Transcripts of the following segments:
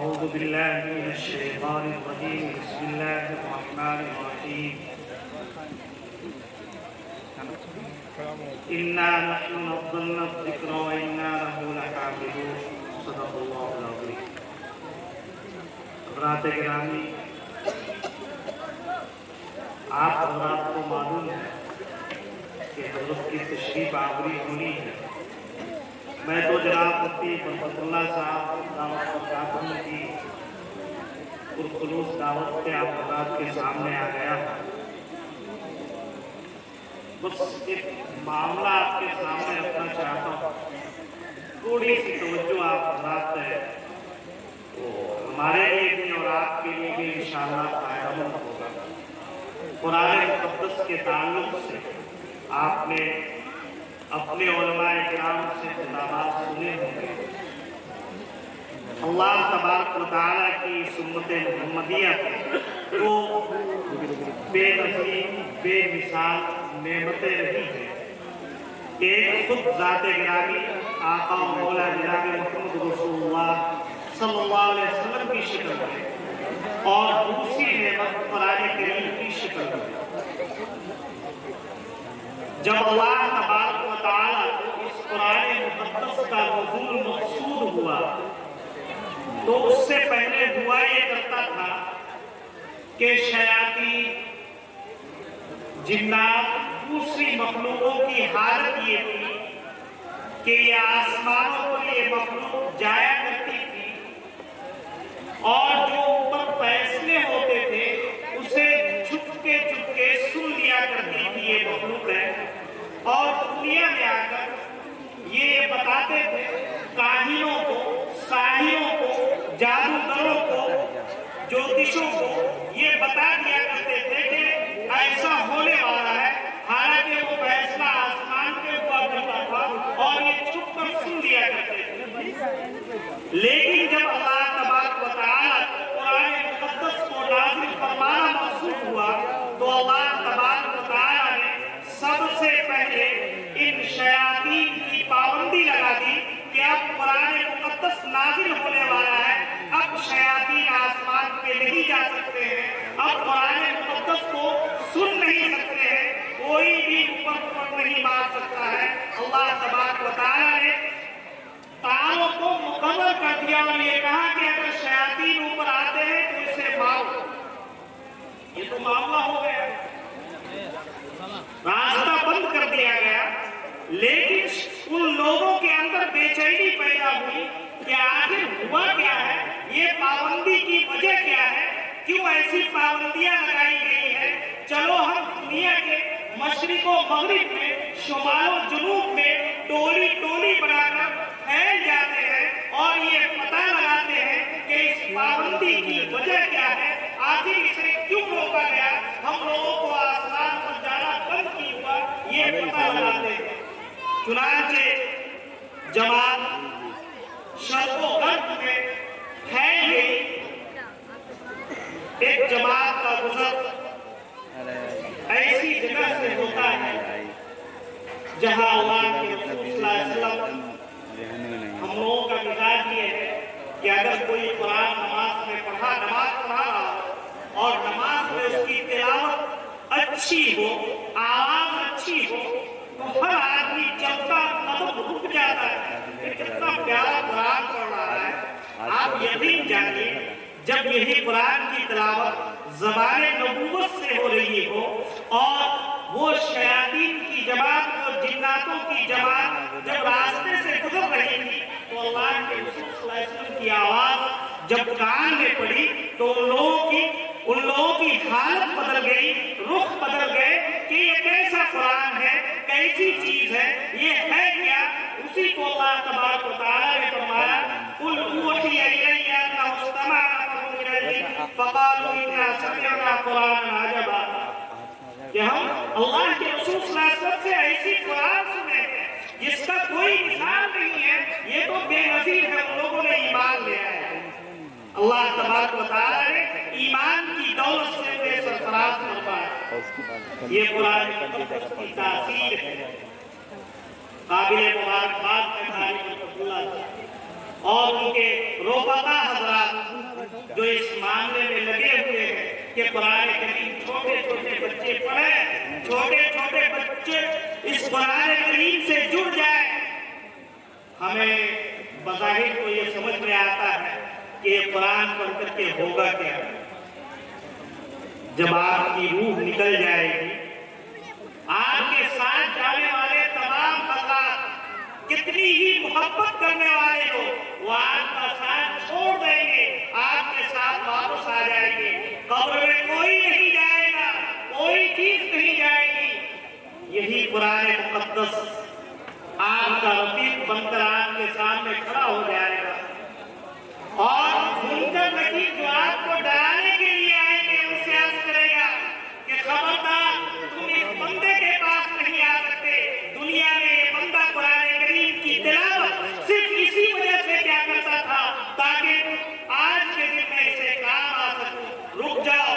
أعوذ بالله من الشيطان الرجيم بسم الله الرحمن الرحيم إنا نحن نزلنا الذكر وإنا له لحافظون صدق الله العظيم حضرات گرامی آپ حضرات کو معلوم ہے کہ حضرت کی تشریف آوری ہوئی ہے میں تو جناب مفتی برکت اللہ صاحب دعوت برکاتہ کی پرخلوص دعوت پہ آپ حضرات کے سامنے آ گیا ہوں بس ایک معاملہ آپ کے سامنے رکھنا چاہتا ہوں تھوڑی سی توجہ آپ حضرات ہے تو ہمارے لیے بھی اور آپ کے لیے بھی انشاءاللہ فائدہ مند ہوگا قرآن مقدس کے تعلق سے آپ نے اپنے علماء کرام سے خطابات سنے ہوں گے اللہ تبارک و تعالیٰ کی سنت محمدیہ کو بے نظیر بے مثال نعمتیں رہی ہیں ایک خود ذات گرامی آقا و مولا جناب محمد رسول اللہ صلی اللہ علیہ وسلم کی شکل میں اور دوسری نعمت قرآن کریم کی شکل میں جب اللہ تبارک و تعالیٰ اس قرآن مقدس کا نزول مقصود ہوا تو اس سے پہلے ہوا یہ کرتا تھا کہ شیاطین جنات دوسری مخلوقوں کی حالت یہ تھی کہ یہ آسمانوں پر یہ مخلوق جایا کرتی تھی اور جو اوپر فیصلے ہوتے تھے اسے چھپ کے سن لیا کرتی تھی یہ مخلوق ہے اور دنیا میں آ کر یہ بتاتے تھے کاہنوں کو ساحروں کو جادوگروں کو جوتشوں کو یہ بتا دیا کرتے تھے کہ ایسا ہونے والا ہے حالانکہ وہ فیصلہ آسمان پہ ہوا کرتا تھا اور یہ چھپ کر سن لیا کرتے تھے لیکن جب اللہ تبارک و تعالیٰ قرآن مقدس کو نازل فرمانا مقصود ہوا تو اللہ تبارک و تعالیٰ نے سب سے پہلے ان شیاطین کی پابندی لگا دی کہ اب قرآن مقدس نازل ہونے والا ہے اب شیاطین آسمان پہ نہیں جا سکتے ہیں اب قرآن مقدس کو سن نہیں سکتے ہیں کوئی بھی اوپر نہیں مار سکتا ہے اللہ تبارک و تعالیٰ نے تاروں کو مقرر کر دیا اور یہ کہا کہ اگر شیاطین اوپر آتے ہیں تو اسے مارو یہ تو معاملہ ہو گیا راستہ بند کر دیا گیا لیکن ان لوگوں کے اندر بے چینی پیدا ہوئی کہ آخر ہوا کیا ہے یہ پابندی کی وجہ کیا ہے کیوں ایسی پابندیاں لگائی گئی ہیں چلو ہم دنیا کے مشرق و مغرب میں شمال و جنوب میں ٹولی بنا کر پھیل جاتے ہیں اور یہ پتہ لگاتے ہیں کہ اس پابندی کی وجہ کیا ہے آخر اسے کیوں روکا گیا ہم لوگوں کو آسمان پر جانا بند کیوں ہوا یہ پتہ لگاتے ہیں چنانچہ جماعت شرق و غرب میں پھیل گئی ایک جماعت کا گزر ایسی جگہ سے ہوتا ہے جہاں اللہ کے رسول صلی اللہ علیہ وسلم ہم لوگوں کا مزاج یہ ہے کہ اگر کوئی قرآن نماز پڑھا رہا اور نماز میں اس کی تلاوت اچھی ہو آواز اچھی ہو تو ہر آدمی چلتا قدم رک جاتا ہے کہ کتنا پیارا قرآن پڑھ رہا ہے آپ یقین جانیے جب یہی قرآن کی تلاوت زبان نبوت سے ہو رہی ہو اور وہ شیاطین کی جماعت اور جناتوں کی جماعت جب راستے سے گزر رہی تھی تو اللہ کے رسول صلی اللہ علیہ وسلم کی آواز جب کان میں پڑی تو ان لوگوں کی حالت بدل گئی رخ بدل گئے کہ یہ کیسا قرآن ہے کیسی چیز ہے یہ ہے کیا اسی کو اللہ تبارک و تعالیٰ نے فرمایا قل اوحی الی انہ استمع نفر من الجن فقالوا انا سمعنا قرآنا عجبا کہ ہم اللہ کے رسول صلی اللہ علیہ وسلم سے ایسی قرآن سنے ہیں جس کا کوئی مثال نہیں ہے یہ تو بے نظیر ہے ان لوگوں نے ایمان لے آئے اللہ تبارک و تعالیٰ نے ایمان کی دولت سے بے سرفراز فرمایا یہ قرآن مقدس کی تاثیر ہے قابل مبارکباد ہے اور ان کے رفقا حضرات جو اس معاملے میں لگے ہوئے ہیں کہ قرآن کریم چھوٹے چھوٹے بچے پڑھیں، چھوٹے چھوٹے بچے اس قرآن کریم سے جڑ جائیں، ہمیں بظاہر تو یہ سمجھ میں آتا ہے کہ یہ قرآن پڑھ کر کے ہوگا کیا؟ جب آپ کی روح نکل جائے گی، آپ کے ساتھ جانے والے تمام حضرات کتنی ہی محبت کرنے والے ہو، وہ آپ کا ساتھ چھوڑ دیں گے، آپ کے ساتھ واپس آ جائیں گے، قبر میں کوئی نہیں جائے گا، کوئی چیز نہیں جائے گی، یہی قرآن مقدس آپ کا رفیق بن کر آپ کے سامنے کھڑا ہو جائے گا، اور منکر نکیر جو آپ کو ڈرانے کے لیے آئیں گے ان سے عرض کرے گا کہ خبردار تم اس بندے کے پاس نہیں آ سکتے، دنیا میں یہ بندہ قرآن کریم کی تلاوت صرف اسی وجہ سے کیا کرتا تھا تاکہ آج کے دن میں اسے کام آ سکوں، رک جاؤ۔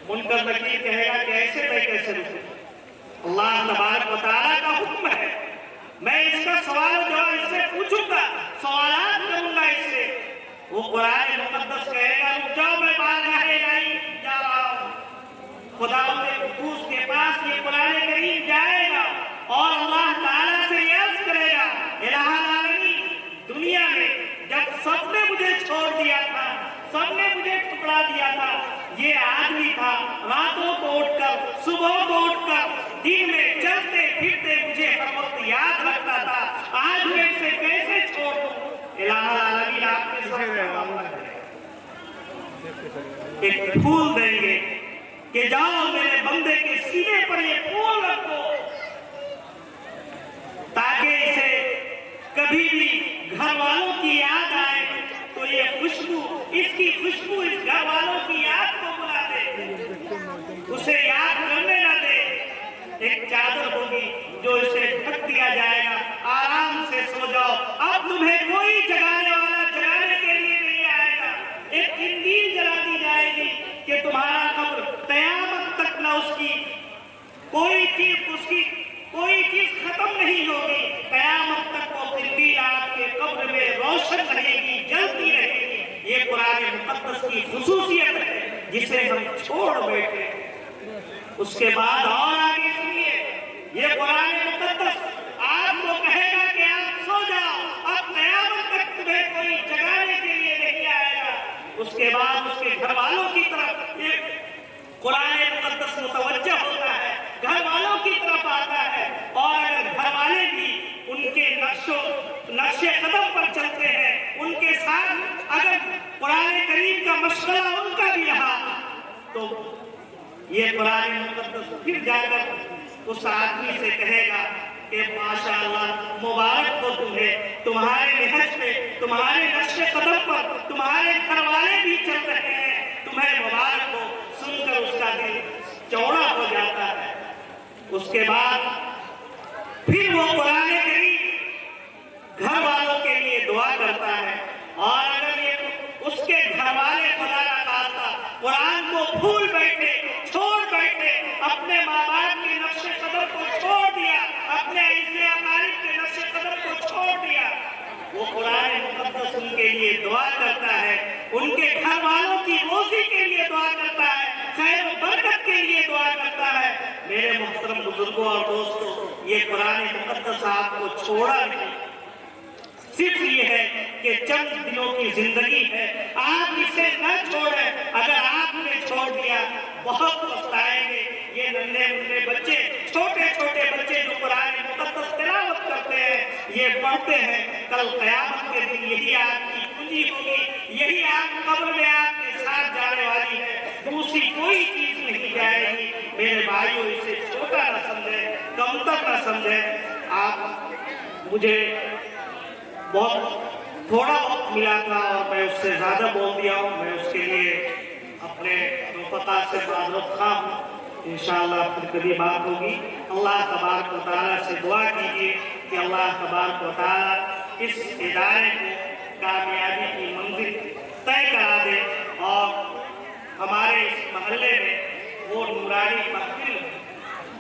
منکر نکیر کہے گا کہ ایسے میں کیسے رکوں؟ اللہ تبارک و تعالیٰ کا حکم ہے، میں اس کا سوال و جواب اس سے پوچھوں گا، سوالات کروں گا اس سے۔ وہ قرآن مقدس کہے گا رک جاؤ، میں بارگاہ الہی جا رہا ہوں۔ خداوند قدوس کے پاس یہ قرآن کریم جائے گا اور اللہ تعالیٰ سے یہ عرض کرے گا الہ العالمین، دنیا میں جب سب نے مجھے چھوڑ دیا تھا، سب نے مجھے ٹکرا دیا تھا، یہ آدمی تھا راتوں کو اٹھ کر صبح کو اٹھ کر دن میں چلتے پھرتے مجھے ہر وقت یاد رکھتا تھا، آج میں اسے کیسے چھوڑ دوں؟ الہ العالمین آپ کے ساتھ ایک پھول دیں گے کہ جاؤ میرے بندے کے سینے پر یہ پھول رکھو تاکہ اسے کبھی بھی گھر والوں کی یاد آئے تو یہ خوشبو، اس کی خوشبو اس گھر والوں کی یاد کو بلا دے، اسے یاد کرنے نہ دے۔ ایک چادر ہوگی جو اسے ڈھک دیا جائے گا، آرام سے سو جاؤ، اب تمہیں کوئی جگانے والا جگانے کے لیے نہیں آئے گا۔ ایک قندیل جلا دی جائے گی کہ تمہارا قبر قیامت تک نہ اس کی کوئی چیز ختم نہیں ہوگی، قیامت تک وہ قندیل آپ کے قبر میں روشن رہے گی، جلتی رہے گی۔ یہ قرآن مقدس کی خصوصیت ہے جسے ہم چھوڑ بیٹھے۔ اس کے بعد اور آگے سنیے، یہ قرآن مقدس آپ کو کہے گا کہ آپ سو جاؤ، اب قیامت تک تمہیں کوئی جگانے کے لیے نہیں آئے گا۔ اس کے بعد اس کے گھر والوں کی طرف یہ قرآن مقدس متوجہ ہوتا ہے، گھر والوں کی طرف آتا ہے، اور اگر گھر والے بھی ان کے نقش قدم پر چلتے ہیں، ان کے ساتھ اگر قرآن کریم کا مشغلہ ان کا بھی رہا تو یہ قرآن مقدس پھر جا کر اس آدمی سے کہے گا کہ ماشاءاللہ مبارک ہو تمہیں، تمہارے نہج پہ، تمہارے نقش قدم پر تمہارے گھر والے بھی چل رہے ہیں، تمہیں مبارک ہو۔ سن کر اس کا دل چوڑا ہو جاتا ہے۔ اس کے بعد پھر وہ قرآن کریم گھر والوں کے لیے دعا کرتا ہے، اور اگر یہ اس کے گھر والے خدا نہ خواستہ قرآن کو بھول بیٹھے، چھوڑ بیٹھے، اپنے ماں باپ کے نقش قدم کو چھوڑ دیا، اپنے عزیز اقارب کے نقش قدم کو چھوڑ دیا، وہ قرآن مقدس ان کے لیے دعا کرتا ہے، ان کے گھر والوں کی روزی کے لیے دعا کرتا ہے، خیر و برکت کے لیے دعا کرتا ہے۔ میرے محترم بزرگوں اور دوستوں، یہ قرآن مقدس آپ کو چھوڑا نہیں، صرف یہ ہے کہ چند دنوں کی زندگی ہے، آپ اسے نہ چھوڑیں۔ اگر آپ نے چھوڑ دیا بہت پچھتائیں گے۔ یہ ننھے منھے بچے، چھوٹے چھوٹے بچے جو قرآن مقدس تلاوت کرتے ہیں، یہ پڑھتے ہیں، کل قیامت کے دن یہی آپ کی پونجی ہوگی، یہی آپ قبر میں آپ کے ساتھ جانے والی ہے، دوسری کوئی چیز نہیں جائے گی۔ میرے بھائیوں، اسے چھوٹا نہ سمجھیں، کمتر نہ سمجھیں۔ آپ مجھے بہت تھوڑا وقت ملا تھا اور میں اس سے زیادہ بول دیا ہوں، میں اس کے لیے اپنے رفقا سے معذرت خواہ ہوں۔ انشاءاللہ پھر کبھی بات ہوگی۔ اللہ تبارک و تعالیٰ سے دعا کیجیے کہ اللہ تبارک و تعالیٰ اس ادارے کو کامیابی کی منزل طے کرا دے، اور ہمارے اس محلے میں وہ نورانی محفل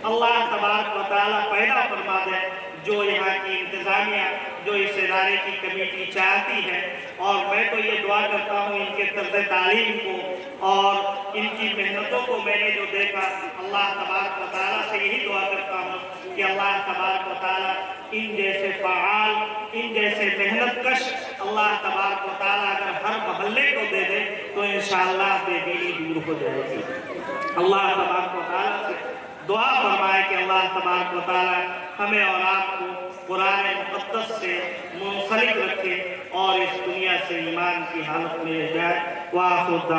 اللہ تبارک و تعالیٰ پیدا فرما دے جو یہاں کی انتظامیہ جو اس ادارے کی کمیٹی چاہتی ہے. اور میں تو یہ دعا کرتا ہوں ان کے طرز تعلیم کو اور ان کی محنتوں کو میں نے جو دیکھا، اللہ تبارک و تعالیٰ سے یہی دعا کرتا ہوں کہ اللہ تبارک و تعالیٰ ان جیسے فعال، ان جیسے محنت کش اللہ تبارک و تعالیٰ اگر ہر محلے کو دے دے تو انشاءاللہ بے دینی دور ہو جائے گی. اللہ تبارک و تعالیٰ سے دعا فرمائے کہ اللہ تبارک و تعالیٰ ہمیں اور آپ کو قرآن مقدس سے منسلک رکھے اور اس دنیا سے ایمان کی حالت میں لے جائے. وآخر دعوانا